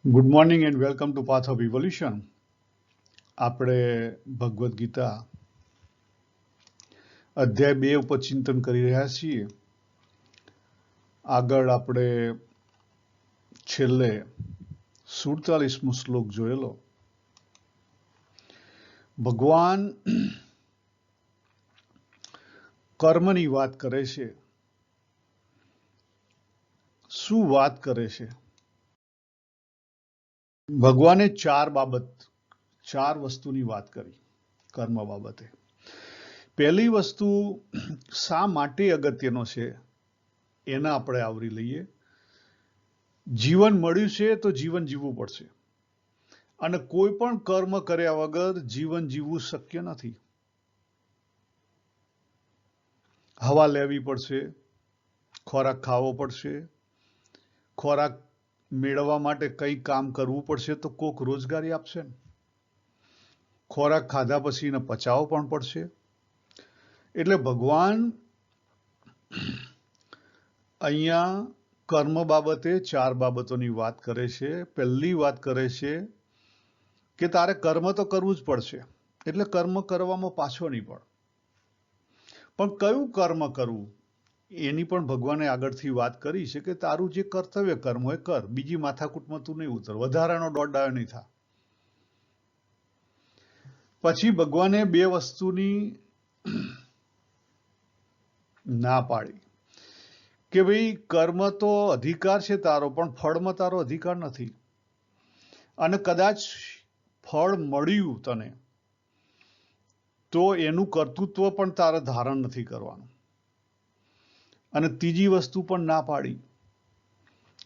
Good morning and welcome to path of evolution. આપણે ભગવદ્ ગીતા અધ્યાય 2 ઉપર ચિંતન કરી રહ્યા છીએ. આગળ આપણે છેલ્લે 47મો શ્લોક જોયેલો. ભગવાન કર્મની વાત કરે છે. શું વાત કરે છે? ભગવાને ચાર વસ્તુની વાત કરી કર્મ બાબતે. પહેલી વસ્તુ શા માટે અગત્યનો છે એના આપણે આવરી લઈએ. જીવન મળ્યું છે તો જીવન જીવવું પડશે, અને કોઈ પણ કર્મ કર્યા વગર જીવન જીવવું શક્ય નથી. હવા લેવી પડશે, ખોરાક ખાવો પડશે, ખોરાક મેળવવા માટે કંઈ કામ કરવું પડશે તો કોક રોજગારી આપશે ને. ખોરાક ખાધા પછી એને પચાવવો પણ પડશે. એટલે ભગવાન અહીંયા કર્મ બાબતે 4 બાબતોની વાત કરે છે. પહેલી વાત કરે છે કે તારે કર્મ તો કરવું જ પડશે, એટલે કર્મ કરવામાં પાછો નહીં પડ. પણ કયું કર્મ કરવું એની પણ ભગવાને આગળથી વાત કરી છે કે તારું જે કર્તવ્ય કર્મ હોય કર, બીજી માથાકૂટમાં તું નહીં ઉતર, વધારાનો દોડાયો નહીં થા. પછી ભગવાને 2 વસ્તુની ના પાડી કે ભાઈ કર્મ તો અધિકાર છે તારો, પણ ફળમાં તારો અધિકાર નથી. અને કદાચ ફળ મળ્યું તને તો એનું કર્તૃત્વ પણ તારે ધારણ નથી કરવાનું. અને ત્રીજી વસ્તુ પણ ના પાડી,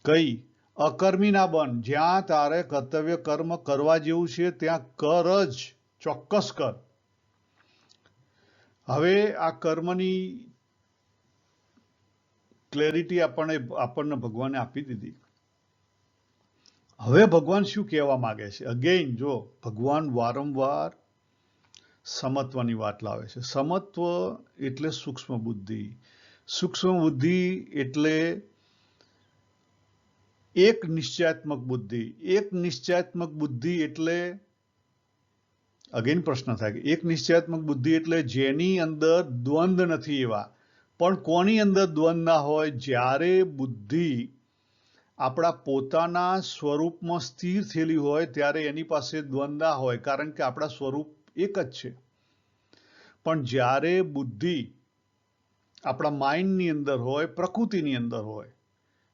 કઈ? અકર્મી ના બન. જ્યાં તારે કર્તવ્ય કર્મ કરવા જેવું છે ત્યાં કર જ, ચોક્કસ કર. હવે આ કર્મની ક્લેરિટી આપણને ભગવાને આપી દીધી. હવે ભગવાન શું કહેવા માંગે છે? અગેઇન જો ભગવાન વારંવાર સમત્વની વાત લાવે છે. સમત્વ એટલે સૂક્ષ્મ બુદ્ધિ. સૂક્ષ્મ બુદ્ધિ એટલે એક નિશ્ચયાત્મક બુદ્ધિ. એક નિશ્ચયાત્મક બુદ્ધિ એટલે અગેઇન પ્રશ્ન થાય કે એક નિશ્ચયાત્મક બુદ્ધિ એટલે જેની અંદર દ્વંદ્વ નથી એવા. પણ કોની અંદર દ્વંદ્વ ના હોય? જ્યારે બુદ્ધિ આપણા પોતાના સ્વરૂપમાં સ્થિર થયેલી હોય ત્યારે એની પાસે દ્વંદ્વ ના હોય, કારણ કે આપણા સ્વરૂપ એક જ છે. પણ જ્યારે બુદ્ધિ આપણા માઇન્ડની અંદર હોય, પ્રકૃતિની અંદર હોય,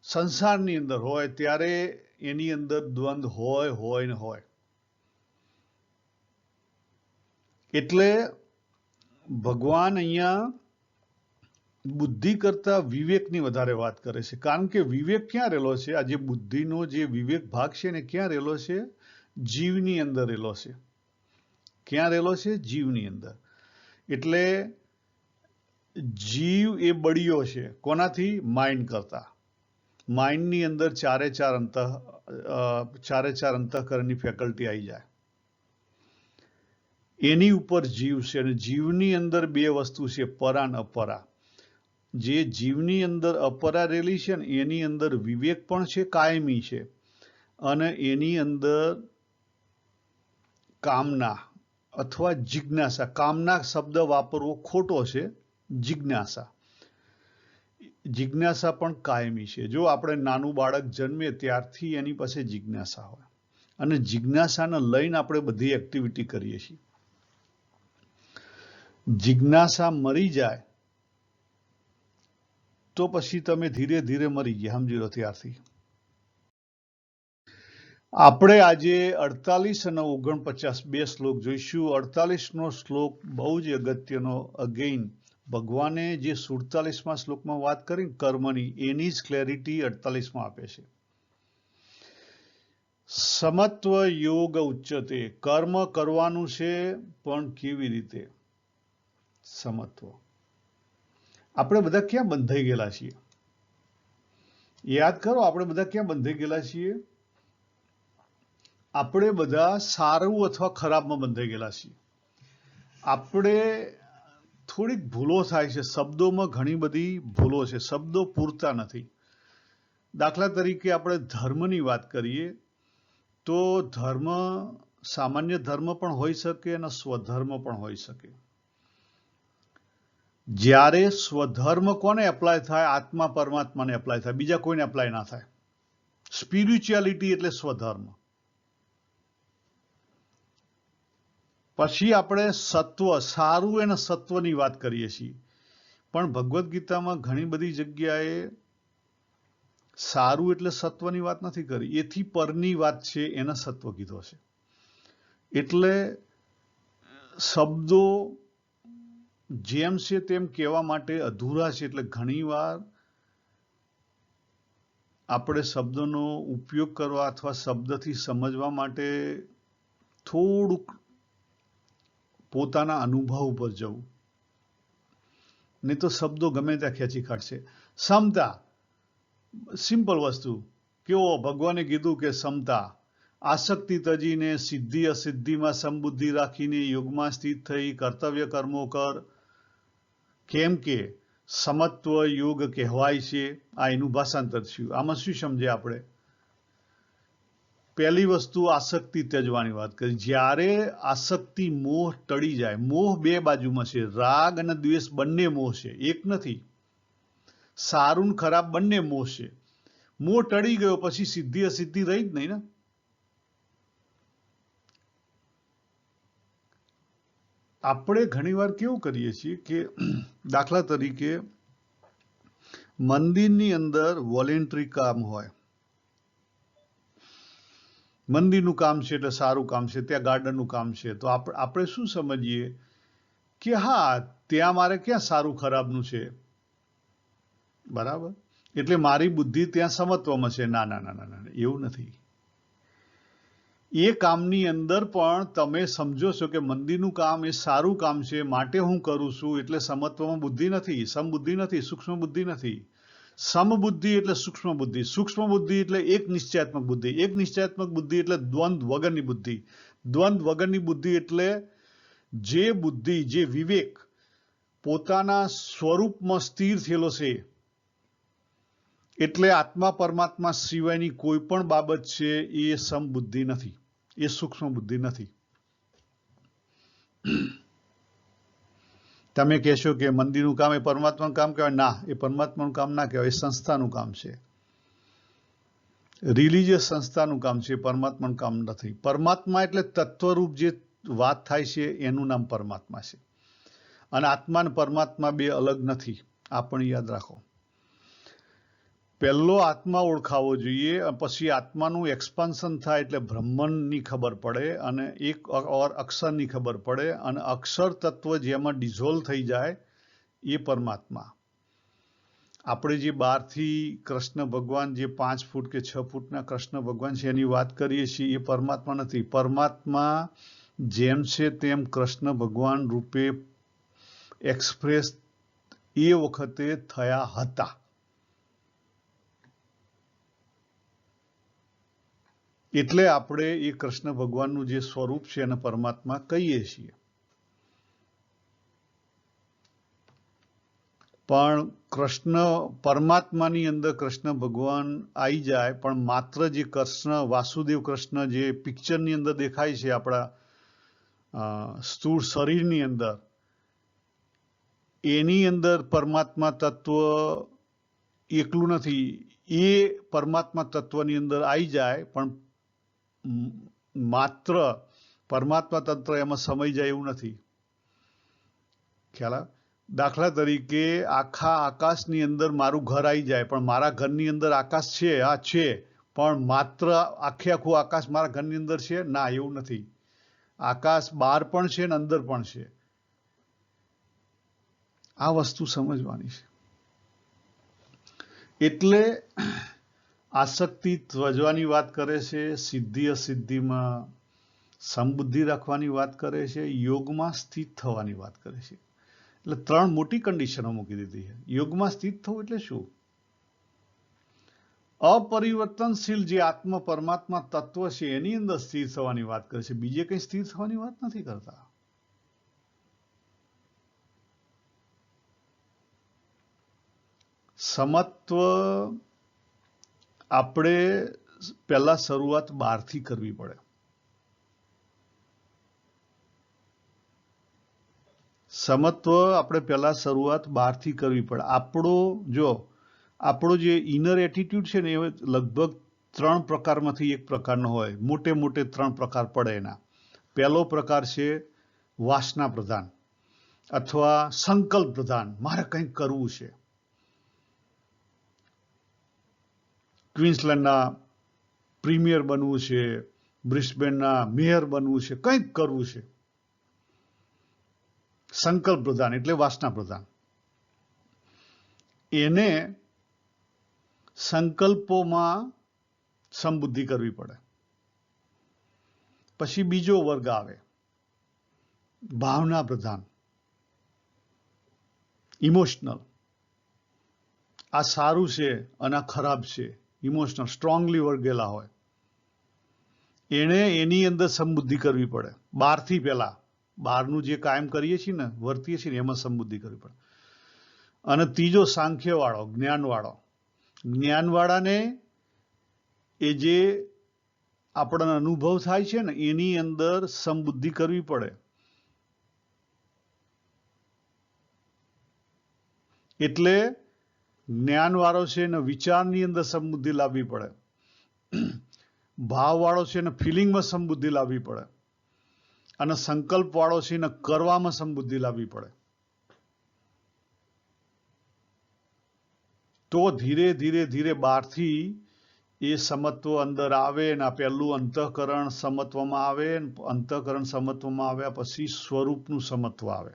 સંસારની અંદર હોય, ત્યારે એની અંદર દ્વંદ્વ હોય ને હોય. એટલે ભગવાન અહીંયા બુદ્ધિ કરતા વિવેકની વધારે વાત કરે છે. કારણ કે વિવેક ક્યાં રહેલો છે? આ જે બુદ્ધિનો જે વિવેક ભાગ છે ને ક્યાં રહેલો છે? જીવની અંદર રહેલો છે. ક્યાં રહેલો છે? જીવની અંદર. એટલે જીવ એ બળિયો છે કોનાથી? માઇન્ડ કરતા. માઇન્ડની અંદર ચારે ચાર અંતઃકરણની ફેકલ્ટી આવી જાય, એની ઉપર જીવ છે. અને જીવની અંદર 2 વસ્તુ છે, પરા અને અપરા. જે જીવની અંદર અપરા રહેલી છે ને એની અંદર વિવેક પણ છે, કાયમી છે. અને એની અંદર કામના અથવા જિજ્ઞાસા. કામના શબ્દ વાપરવો ખોટો છે. જિજ્ઞાસા પણ કાયમી છે. જો આપણે નાનું બાળક જન્મે ત્યારથી એની પાસે જિજ્ઞાસા હોય, અને જિજ્ઞાસાને લઈને આપણે બધી એક્ટિવિટી કરીએ છીએ. જિજ્ઞાસા મરી જાય તો પછી તમે ધીરે ધીરે મરી ગયા, સમજી લો. ત્યારથી આપણે આજે 48 અને 49 2 શ્લોક જોઈશું. 48નો શ્લોક બહુ જ અગત્યનો. અગેઇન ભગવાને જે 47મા શ્લોકમાં વાત કરી કર્મની, એની જ ક્લેરિટી 48માં આપે છે. સમત્વ યોગ ઉચ્ચતે. કર્મ કરવાનું છે, પણ કેવી રીતે? સમત્વ. આપણે બધા ક્યાં બંધાઈ ગયેલા છીએ? યાદ કરો, આપણે બધા ક્યાં બંધાઈ ગયેલા છીએ? આપણે બધા સારું અથવા ખરાબમાં બંધાઈ ગયેલા છીએ. આપણે થોડીક ભૂલો થાય છે. શબ્દોમાં ઘણી બધી ભૂલો છે. શબ્દો પૂરતા નથી. દાખલા તરીકે આપણે ધર્મની વાત કરીએ તો ધર્મ સામાન્ય ધર્મ પણ હોઈ શકે અને સ્વધર્મ પણ હોઈ શકે. જ્યારે સ્વધર્મ કોને એપ્લાય થાય? આત્મા પરમાત્માને એપ્લાય થાય, બીજા કોઈને એપ્લાય ના થાય. સ્પિરિચ્યુઆલિટી એટલે સ્વધર્મ. પછી આપણે સત્વ, સારું અને સત્વની વાત કરીએ છીએ, પણ ભગવદ્ ગીતામાં ઘણી બધી જગ્યાએ સારું એટલે સત્વની વાત નથી કરી, એથી પરની વાત છે એને સત્વ કીધો છે. એટલે શબ્દો જેમ છે તેમ કહેવા માટે અધૂરા છે. એટલે ઘણીવાર આપણે શબ્દોનો ઉપયોગ કરવા અથવા શબ્દથી સમજવા માટે થોડુંક પોતાના અનુભવ પર જવું, નહીં તો શબ્દો ગમે ત્યાં ખેંચી કાઢશે. સમતા, સિમ્પલ વસ્તુ. કેવો ભગવાને કીધું કે સમતા, આસક્તિ તજીને સિદ્ધિ અસિદ્ધિમાં સમબુદ્ધિ રાખીને યોગમાં સ્થિત થઈ કર્તવ્ય કર્મો કર. કેમ કે સમત્વ યોગ કહેવાય છે. આ એનું ભાષાંતર થયું. આમાં શું સમજે આપણે? પહેલી વસ્તુ આસક્તિ ત્યજવાની વાત કરી. જ્યારે આસક્તિ, મોહ ટળી જાય. મોહ બે બાજુમાં છે, રાગ અને દ્વેષ બંને મોહ છે, એક નથી. સારું ને ખરાબ બંને મોહ છે. મોહ ટળી ગયો પછી સિદ્ધિ અસિદ્ધિ રહી જ નહીં ને. આપણે ઘણીવાર કેવું કરીએ છીએ કે દાખલા તરીકે મંદિરની અંદર વોલેન્ટરી કામ હોય. મંદિરનું કામ છે એટલે સારું કામ છે, ત્યાં ગાર્ડનનું કામ છે, તો આપણે શું સમજીએ કે હા, ત્યાં મારે ક્યાં સારું ખરાબનું છે, બરાબર, એટલે મારી બુદ્ધિ ત્યાં સમત્વમાં છે. ના ના ના ના ના, એવું નથી. એ કામની અંદર પણ તમે સમજો છો કે મંદિરનું કામ એ સારું કામ છે, માટે હું કરું છું, એટલે સમત્વમાં બુદ્ધિ નથી, સમબુદ્ધિ નથી, સૂક્ષ્મ બુદ્ધિ નથી. સમબુદ્ધિ એટલે સૂક્ષ્મ બુદ્ધિ, સૂક્ષ્મ બુદ્ધિ એટલે એક નિશ્ચયાત્મક બુદ્ધિ, એક નિશ્ચયાત્મક બુદ્ધિ એટલે દ્વંદ્વ વગરની બુદ્ધિ, દ્વંદ્વ વગરની બુદ્ધિ એટલે જે બુદ્ધિ, જે વિવેક પોતાના સ્વરૂપમાં સ્થિર થયેલો છે. એટલે આત્મા પરમાત્મા સિવાયની કોઈ પણ બાબત છે એ સમબુદ્ધિ નથી, એ સૂક્ષ્મ બુદ્ધિ નથી. તમે કહેશો કે મંદિરનું કામ એ પરમાત્માનું કામ કહેવાય? ના, એ પરમાત્માનું કામ ના કહેવાય, એ સંસ્થાનું કામ છે, રિલિજિયસ સંસ્થાનું કામ છે, પરમાત્માનું કામ નથી. પરમાત્મા એટલે તત્વરૂપ જે વાત થાય છે એનું નામ પરમાત્મા છે. અને આત્મા અને પરમાત્મા બે અલગ નથી, આ પણ યાદ રાખો. પહેલો આત્મા ઓળખાવો જોઈએ, પછી આત્માનું એક્સપાન્શન થાય એટલે બ્રહ્માંડની ખબર પડે, અને એક ઓર અક્ષરની ખબર પડે, અને અક્ષર તત્વ જેમાં ડિઝોલ્વ થઈ જાય એ પરમાત્મા. આપણે જે બહારથી કૃષ્ણ ભગવાન, જે 5 ફૂટ કે 6 ફૂટના કૃષ્ણ ભગવાન છે એની વાત કરીએ છીએ, એ પરમાત્મા નથી. પરમાત્મા જેમ છે તેમ કૃષ્ણ ભગવાન રૂપે એક્સપ્રેસ એ વખતે થયા હતા. એટલે આપણે એ કૃષ્ણ ભગવાનનું જે સ્વરૂપ છે એને પરમાત્મા કહીએ છીએ. પણ કૃષ્ણ પરમાત્માની અંદર કૃષ્ણ ભગવાન આવી જાય, પણ માત્ર જે કૃષ્ણ વાસુદેવ કૃષ્ણ જે પિક્ચરની અંદર દેખાય છે આપણા સ્થૂળ શરીરની અંદર, એની અંદર પરમાત્મા તત્વ એકલું નથી. એ પરમાત્મા તત્વની અંદર આવી જાય, પણ માત્ર પરમાત્મા તત્વ એમાં સમાઈ જાય એવું નથી. ખ્યાલ? દાખલા તરીકે આખા આકાશની અંદર મારું ઘર આવી જાય, પણ મારા ઘરની અંદર આકાશ છે, હા છે, પણ માત્ર આખે આખું આકાશ મારા ઘરની અંદર છે? ના, એવું નથી. આકાશ બહાર પણ છે ને અંદર પણ છે. આ વસ્તુ સમજવાની છે. એટલે આસક્તિ ત્યજવાની વાત કરે છે, સિદ્ધિ અસિદ્ધિમાં સમબુદ્ધિ રાખવાની વાત કરે છે, યોગમાં સ્થિત થવાની વાત કરે છે. એટલે 3 મોટી કન્ડિશનો મૂકી દીધી છે. યોગમાં સ્થિત થવું એટલે શું? અપરિવર્તનશીલ જે આત્મ પરમાત્મા તત્વ છે એની અંદર સ્થિર થવાની વાત કરે છે, બીજે કંઈ સ્થિર થવાની વાત નથી કરતા. સમત્વ આપણે પહેલા શરૂઆત બહારથી કરવી પડે. સમત્વ આપણે પહેલા શરૂઆત બહારથી કરવી પડે. આપણો જે ઇનર એટીટ્યુડ છે ને એ લગભગ 3 પ્રકારમાંથી એક પ્રકારનો હોય. મોટે 3 પ્રકાર પડે એના. પહેલો પ્રકાર છે વાસના પ્રધાન અથવા સંકલ્પ પ્રધાન. મારે કંઈક કરવું છે. ક્વીન્સલેન્ડના પ્રીમિયર બનવું છે, બ્રિસ્બેનના મેયર બનવું છે, કંઈક કરવું છે. સંકલ્પ પ્રધાન એટલે વાસના પ્રધાન. એને સંકલ્પોમાં સમબુદ્ધિ કરવી પડે. પછી બીજો વર્ગ આવે ભાવના પ્રધાન, ઇમોશનલ. આ સારું છે અને આ ખરાબ છે. ઇમોશનલ સ્ટ્રોંગલી વર્ગેલા હોય. એને એની અંદર સમબુદ્ધિ કરવી પડે બહારથી. પહેલા બહારનું જે કાયમ કરીએ છીએ ને, વર્તીએ છીએ ને, એમાં સમબુદ્ધિ કરવી પડે. અને ત્રીજો સાંખ્યવાળો, જ્ઞાનવાળો. જ્ઞાનવાળાને એ જે આપણને અનુભવ થાય છે ને એની અંદર સમબુદ્ધિ કરવી પડે. એટલે જ્ઞાનવાળો છે એને વિચારની અંદર સમબુદ્ધિ લાવવી પડે. ભાવવાળો છે એને ફિલિંગમાં સમબુદ્ધિ લાવવી પડે. અને સંકલ્પવાળો છે એને કરવામાં સમબુદ્ધિ લાવવી પડે. તો ધીરે ધીરે બહારથી એ સમત્વ અંદર આવે ને આ પહેલું અંતઃકરણ સમત્વમાં આવે. અંતઃકરણ સમત્વમાં આવ્યા પછી સ્વરૂપનું સમત્વ આવે.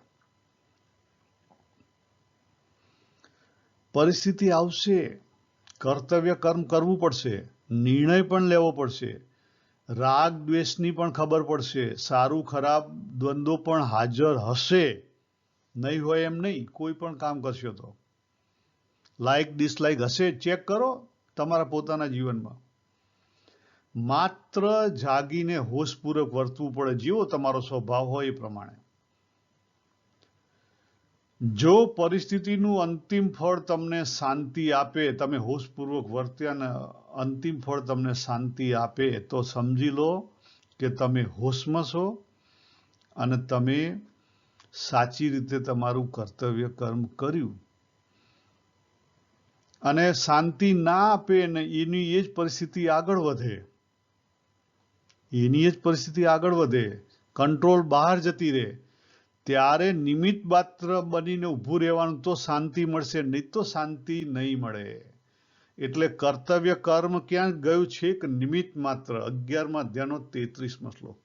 પરિસ્થિતિ આવશે, કર્તવ્ય કર્મ કરવું પડશે, નિર્ણય પણ લેવો પડશે, રાગ દ્વેષની પણ ખબર પડશે, સારું ખરાબ દ્વંદ્વો પણ હાજર હશે. નહીં હોય એમ નહીં. કોઈ પણ કામ કરશો તો લાઈક ડિસલાઈક હશે. ચેક કરો તમારા પોતાના જીવનમાં. માત્ર જાગીને હોશપૂર્વક વર્તવું પડે, જેવો તમારો સ્વભાવ હોય એ પ્રમાણે. જો પરિસ્થિતિનું અંતિમ ફળ તમને શાંતિ આપે, તમે હોશપૂર્વક વર્ત્યા ને અંતિમ ફળ તમને શાંતિ આપે, તો સમજી લો કે તમે હોશમાં છો અને તમે સાચી રીતે તમારું કર્તવ્ય કર્મ કર્યું. અને શાંતિ ના આપે ને એની એ જ પરિસ્થિતિ આગળ વધે. કંટ્રોલ બહાર જતી રહે. ત્યારે નિમિત્ત માત્ર બનીને ઊભું રહેવાનું, તો શાંતિ મળશે. નહીં તો શાંતિ નહીં મળે. એટલે કર્તવ્ય કર્મ ક્યાં ગયું છે કે નિમિત્ત માત્ર. 11મા અધ્યાયનો 33મો શ્લોક.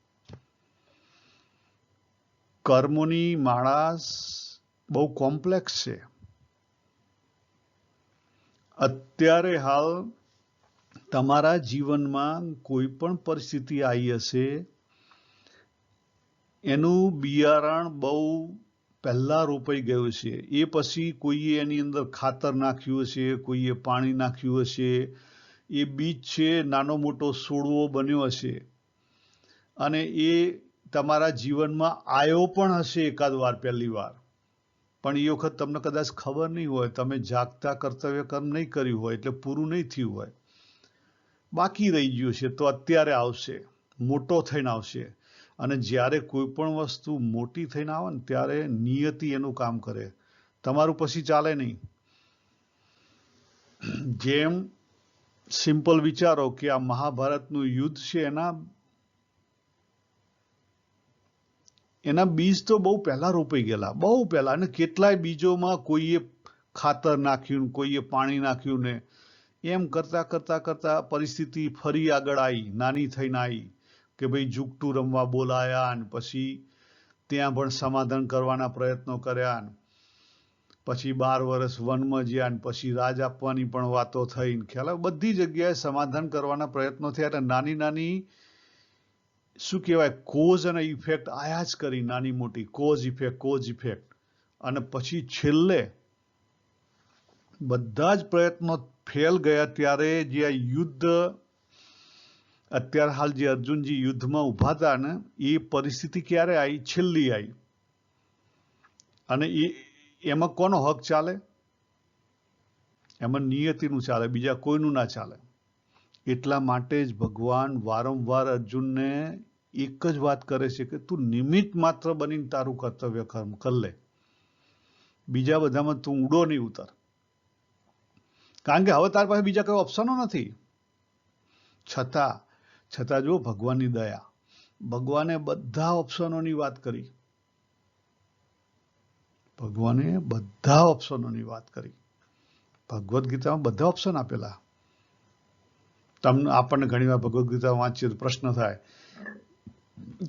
કર્મોની માળા બહુ કોમ્પ્લેક્સ છે. અત્યારે હાલ તમારા જીવનમાં કોઈ પણ પરિસ્થિતિ આવી હશે, એનું બિયારણ બહુ પહેલા રોપાઈ ગયું છે. એ પછી કોઈએ એની અંદર ખાતર નાખ્યું હશે, કોઈએ પાણી નાખ્યું હશે. એ બીજ છે, નાનો મોટો છોડવો બન્યો હશે અને એ તમારા જીવનમાં આવ્યો પણ હશે એકાદ વાર, પહેલી વાર. પણ એ વખત તમને કદાચ ખબર નહીં હોય. તમે જાગતા કર્તવ્ય કર્મ નહીં કર્યું હોય એટલે પૂરું નહીં થયું હોય, બાકી રહી ગયું છે. તો અત્યારે આવશે, મોટો થઈને આવશે. અને જ્યારે કોઈ પણ વસ્તુ મોટી થઈને આવે ને ત્યારે નિયતિ એનું કામ કરે. તમારું પછી ચાલે નહીં. જેમ સિમ્પલ વિચારો કે આ મહાભારતનું યુદ્ધ છે, એના બીજ તો બહુ પહેલા રોપાઈ ગયેલા, બહુ પહેલા. અને કેટલાય બીજોમાં કોઈએ ખાતર નાખ્યું, કોઈએ પાણી નાખ્યું ને એમ કરતા પરિસ્થિતિ ફરી આગળ આવી, નાની થઈને આવી કે ભાઈ જુગટું રમવા બોલાયા અને પછી ત્યાં પણ સમાધાન કરવાના પ્રયત્નો કર્યા. પછી 12 વર્ષ વનમાં જ્યાં ને પછી રાજ આપવાની પણ વાતો થઈ. ખ્યાલ બધી જગ્યાએ સમાધાન કરવાના પ્રયત્નો થયા. એટલે નાની શું કહેવાય, કોઝ અને ઇફેક્ટ આયા જ કરી. નાની મોટી કોઝ ઇફેક્ટ. અને પછી છેલ્લે બધા જ પ્રયત્નો ફેલ ગયા. ત્યારે જે આ યુદ્ધ, અત્યારે હાલ જે અર્જુનજી યુદ્ધમાં ઉભા હતા ને, એ પરિસ્થિતિ ક્યારે આવી? છેલ્લી આવી. અને એમાં કોનો હક ચાલે? એમાં નિયતિનું ચાલે, બીજા કોઈનું ના ચાલે. એટલા માટે જ ભગવાન વારંવાર અર્જુનને એક જ વાત કરે છે કે તું નિમિત્ત માત્ર બનીને તારું કર્તવ્ય કર લે, બીજા બધામાં તું ઊંડો નહીં ઉતર, કારણ કે હવે તારી પાસે બીજા કોઈ ઓપ્શનો નથી. છતાં જો ભગવાનની દયા, ભગવાને બધા ઓપ્શનોની વાત કરી, ભગવાને બધા ઓપ્શનોની વાત કરી. ભગવદ્ ગીતામાં બધા ઓપ્શન આપેલા. તમને આપણને ઘણી વાર ભગવદ્ ગીતા વાંચીએ તો પ્રશ્ન થાય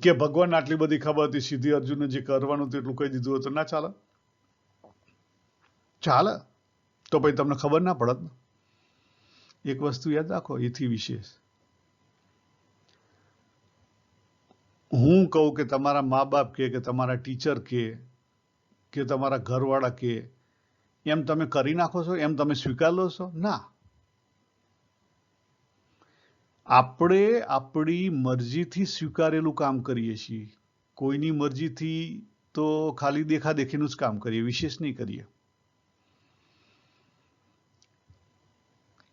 કે ભગવાન આટલી બધી ખબર હતી, સીધી અર્જુનને જે કરવાનું હતું એટલું કહી દીધું હતું, ના ચાલે? ચાલે તો પછી તમને ખબર ના પડત. એક વસ્તુ યાદ રાખો, એથી વિશેષ હું કહું કે તમારા મા બાપ કે તમારા ટીચર કે તમારા ઘરવાળા કે એમ તમે કરી નાખો છો, એમ તમે સ્વીકાર લો છો? ના. આપણે આપણી મરજીથી સ્વીકારેલું કામ કરીએ છીએ. કોઈની મરજીથી તો ખાલી દેખાદેખીનું જ કામ કરીએ, વિશેષ નહીં કરીએ.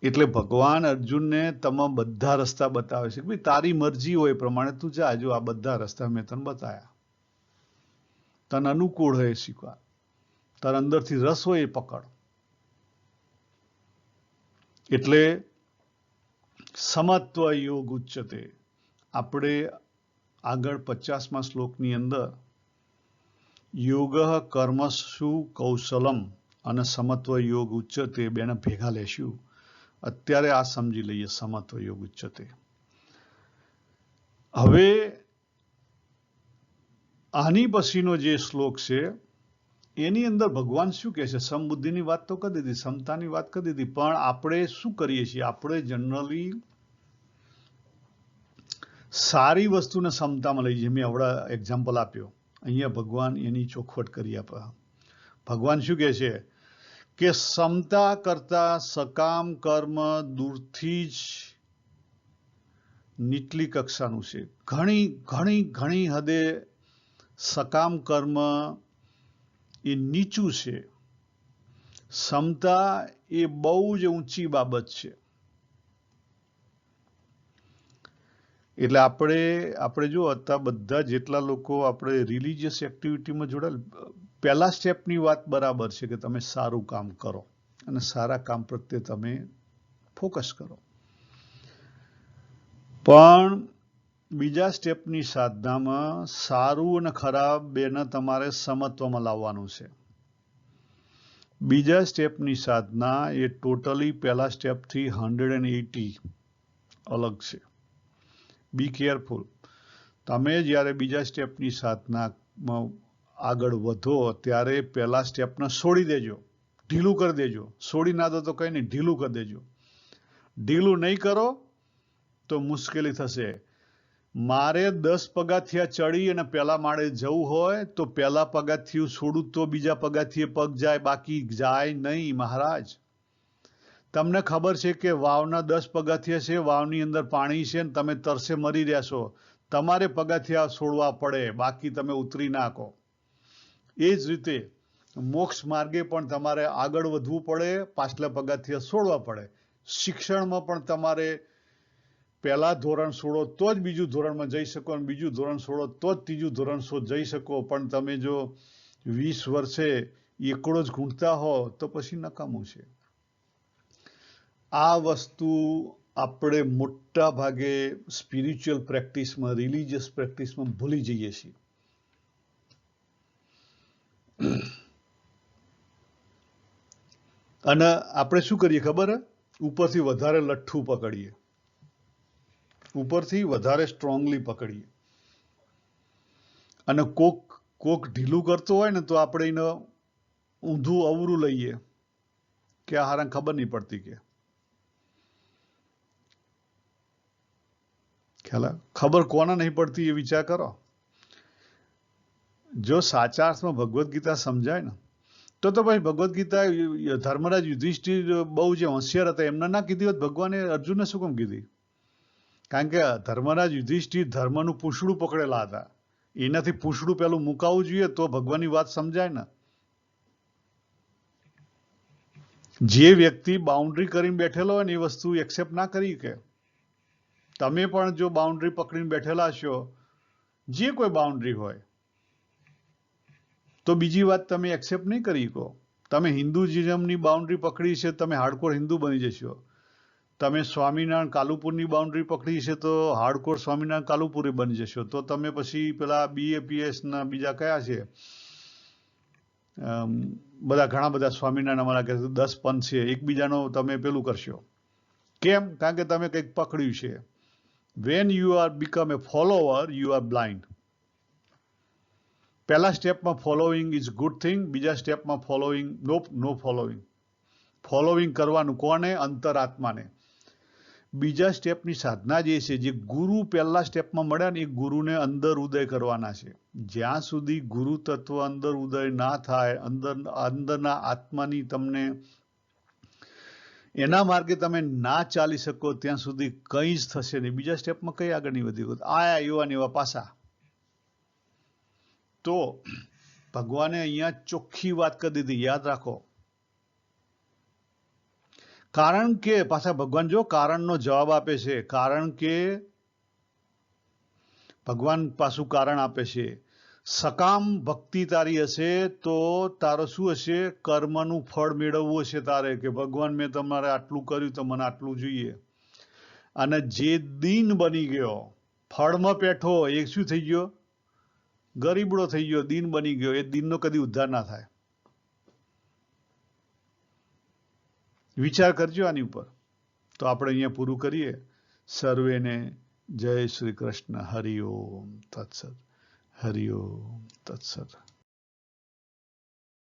એટલે ભગવાન અર્જુનને તમામ બધા રસ્તા બતાવે છે કે ભાઈ તારી મરજી હોય એ પ્રમાણે તું જા. જો આ બધા રસ્તા મેં તને બતાવ્યા, તને અનુકૂળ હોય એ સ્વીકાર, તારા અંદરથી રસ હોય એ પકડ. એટલે સમત્વ યોગ ઉચ્ચતે. આપણે આગળ 50મા શ્લોકની અંદર યોગ કર્મસુ કૌશલમ અને સમત્વ યોગ ઉચ્ચતે બેને ભેગા લેશું. અત્યારે આ સમજી લઈએ, સમત્વ યોગ ઉચ્ચતે. હવે આની પછીનો જે શ્લોક છે એની અંદર ભગવાન શું કહે છે? સમબુદ્ધિની વાત તો કરી દીધી, સમતાની વાત કરી દીધી, પણ આપણે શું કરીએ છીએ? આપણે જનરલી સારી વસ્તુને સમતામાં લઈ જઈએ. મેં હમણાં એક્ઝામ્પલ આપ્યો, અહીંયા ભગવાન એની ચોખવટ કરી આપે. ભગવાન શું કહે છે કે સમતા કરતા સકામ કર્મ દૂરથી જ નીચલી કક્ષાનું છે. ઘણી ઘણી ઘણી હદે સકામ કર્મ એ નીચું છે. સમતા એ બહુ જ ઊંચી બાબત છે. એટલે આપણે જો અત્યારે બધા જેટલા લોકો આપણે રિલિજિયસ એક્ટિવિટીમાં જોડાયેલા, પહેલા સ્ટેપની વાત બરાબર છે કે તમે સારું કામ કરો અને સારા કામ પ્રત્યે તમે ફોકસ કરો, પણ બીજા સ્ટેપની સાધનામાં સારું અને ખરાબ બેને તમારે સમત્વમાં લાવવાનું છે. બીજા સ્ટેપની સાધના એ ટોટલી પહેલા સ્ટેપથી 180 અલગ છે. Be careful. તમે જ્યારે બીજા સ્ટેપની સાધનામાં આગળ વધો ત્યારે પહેલા સ્ટેપને છોડી દેજો, ઢીલું કરી દેજો. છોડી ના દો તો કંઈ નહીં, ઢીલું કરી દેજો. ઢીલું નહીં કરો તો મુશ્કેલી થશે. મારે 10 પગથિયા ચડી અને પહેલા માળે જવું હોય તો પહેલા પગથિયું છોડું તો બીજા પગથિયે પગ જાય, બાકી જાય નહીં મહારાજ. તમને ખબર છે કે વાવના 10 પગથિયા છે, વાવની અંદર પાણી છે, તમે તરસે મરી રહ્યા છો, તમારે પગથિયા છોડવા પડે, બાકી તમે ઉતરી નાખો. એ જ રીતે મોક્ષ માર્ગે પણ તમારે આગળ વધવું પડે, પાછલા પગથિયા છોડવા પડે. શિક્ષણમાં પણ તમારે પહેલા ધોરણ છોડો તો જ બીજું ધોરણમાં જઈ શકો, અને બીજું ધોરણ છોડો તો જ ત્રીજું ધોરણ જઈ શકો. પણ તમે જો 20 વર્ષે એકડો જ ઘૂંટતા હો તો પછી નકામું છે. આ વસ્તુ આપણે મોટા ભાગે સ્પિરિચ્યુઅલ પ્રેક્ટિસમાં, રિલિજિયસ પ્રેક્ટિસમાં ભૂલી જઈએ છીએ. અને આપણે શું કરીએ ખબર હે? ઉપરથી વધારે લઠ્ઠું પકડીએ, ઉપરથી વધારે સ્ટ્રોંગલી પકડીએ, અને કોક ઢીલું કરતો હોય ને તો આપણે એને ઊંધું અવરું લઈએ કે આ હારાને ખબર નહીં પડતી કે ખબર કોને નહીં પડતી એ વિચાર કરો. જો સાચા અર્થમાં ભગવદ્ ગીતા સમજાય ને તો ભાઈ ભગવદ્ ગીતા ધર્મરાજ યુધિષ્ઠિર બહુ જે હોશિયાર હતા એમને ના કીધી હોત, ભગવાને અર્જુનને શું કેમ કીધી? કારણ કે ધર્મરાજ યુધિષ્ઠિર ધર્મનું પૂંછડું પકડેલા હતા. એનાથી પૂંછડું પેલું મુકાવવું જોઈએ તો ભગવાનની વાત સમજાય ને. જે વ્યક્તિ બાઉન્ડ્રી કરીને બેઠેલો હોય ને એ વસ્તુ એક્સેપ્ટ ના કરી કે તમે પણ જો બાઉન્ડ્રી પકડીને બેઠેલા છો, જે કોઈ બાઉન્ડ્રી હોય, તો બીજી વાત તમે એક્સેપ્ટ નહીં કરી શકો. તમે હિન્દુઇઝમની બાઉન્ડ્રી પકડી છે, તમે હાર્ડકોર હિન્દુ બની જશો. તમે સ્વામિનારાયણ કાલુપુરની બાઉન્ડ્રી પકડી છે તો હાર્ડકોર સ્વામિનારાયણ કાલુપુરી બની જશો. તો તમે પછી પેલા BAPS ના બીજા કયા છે, બધા ઘણા બધા સ્વામિનારાયણ અમારા કે 10 પંથ છે, એકબીજાનો તમે પેલું કરશો. કેમ? કારણ કે તમે કંઈક પકડ્યું છે. When you are become A follower, you are blind. પહેલા સ્ટેપમાં ફોલોઈંગ ઇઝ ગુડ થિંગ, બીજા સ્ટેપમાં ફોલોઈંગ નો ફોલોઈંગ. ફોલોઈંગ કરવાનું કોને? અંતરાત્માને. બીજા સ્ટેપની સાધના જે છે, જે ગુરુ પહેલા સ્ટેપમાં મળ્યા ને, એ ગુરુને અંદર ઉદય કરવાના છે. જ્યાં સુધી ગુરુ તત્વ અંદર ઉદય ના થાય, અંદરના આત્માની તમને એના માર્ગે તમે ના ચાલી શકો ત્યાં સુધી કંઈ જ થશે નહીં. બીજા સ્ટેપમાં કઈ આગળ નહીં વધી. આયા એવા ને એવા પાછા. તો ભગવાને અહીંયા ચોખ્ખી વાત કરી દીધી, યાદ રાખો. કારણ કે પાછા ભગવાન જો કારણનો જવાબ આપે છે. કારણ કે ભગવાન પાછું કારણ આપે છે. સકામ ભક્તિ તારી હશે તો તારો શું હશે? કર્મનું ફળ મેળવવું હશે તારે, કે ભગવાન મેં તમારે આટલું કર્યું તો મને આટલું જોઈએ. અને જે દીન બની ગયો, ફળમાં પેઠો, એ શું થઈ ગયો? ગરીબડો થઈ ગયો, દીન બની ગયો. એ દીનનો કદી ઉદ્ધાર ના થાય. વિચાર કરજો આની ઉપર. તો આપણે અહીંયા પૂરું કરીએ. સર્વેને જય શ્રી કૃષ્ણ. હરિ ઓમ તત્સત. હરિ ઓમ તત્સત.